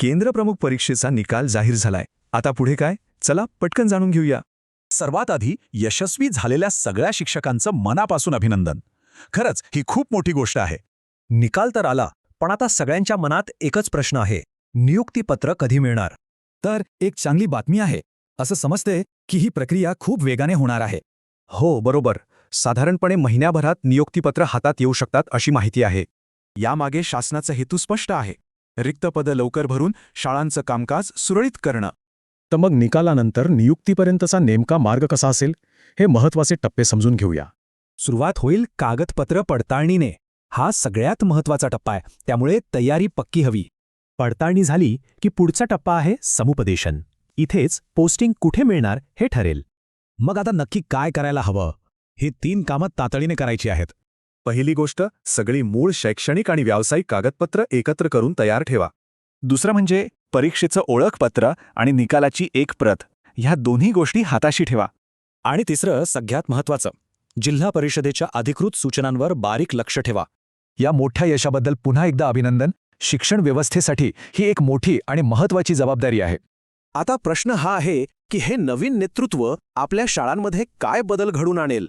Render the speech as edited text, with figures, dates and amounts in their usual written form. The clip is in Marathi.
केंद्रप्रमुख परीक्षेचा निकाल जाहीर झालाय. आता पुढे काय? चला पटकन जाणून घेऊया. सर्वात आधी यशस्वी झालेल्या सगळ्या शिक्षकांचं मनापासून अभिनंदन. खरंच ही खूप मोठी गोष्ट आहे. निकाल तर आला, पण आता सगळ्यांच्या मनात एकच प्रश्न आहे: नियुक्तीपत्र कधी मिळणार? तर एक चांगली बातमी आहे. असं समजते की ही प्रक्रिया खूप वेगाने होणार आहे. हो, बरोबर. साधारणपणे महिन्याभरात नियुक्तीपत्र हातात येऊ शकतात अशी माहिती आहे. यामागे शासनाचा हेतू स्पष्ट आहे. रिक्त पदं लवकर भरून शाळांचं कामकाज सुरळीत करणं. तर मग निकालानंतर नियुक्तीपर्यंतचा नेमका मार्ग कसा असेल, हे महत्त्वाचे टप्पे समजून घेऊया. सुरुवात होईल कागदपत्र पडताळणीने. हा सगळ्यात महत्त्वाचा टप्पा आहे, त्यामुळे तयारी पक्की हवी. पडताळणी झाली की पुढचा टप्पा आहे समुपदेशन. इथेच पोस्टिंग कुठे मिळणार हे ठरेल. मग आता नक्की काय करायला हवं? ही 3 कामं तातडीने करायची आहेत. पहिली गोष्ट, सगळी मूळ शैक्षणिक आणि व्यावसायिक कागदपत्र एकत्र करून तयार ठेवा. दुसरं म्हणजे परीक्षेचं ओळखपत्र आणि निकालाची एक प्रत. ह्या दोन्ही गोष्टी हाताशी ठेवा. आणि तिसरं, सगळ्यात महत्त्वाचं, जिल्हा परिषदेच्या अधिकृत सूचनांवर बारीक लक्ष ठेवा. या मोठ्या यशाबद्दल पुन्हा एकदा अभिनंदन. शिक्षण व्यवस्थेसाठी ही एक मोठी आणि महत्त्वाची जबाबदारी आहे. आता प्रश्न हा आहे की हे नवीन नेतृत्व आपल्या शाळांमध्ये काय बदल घडून आणेल.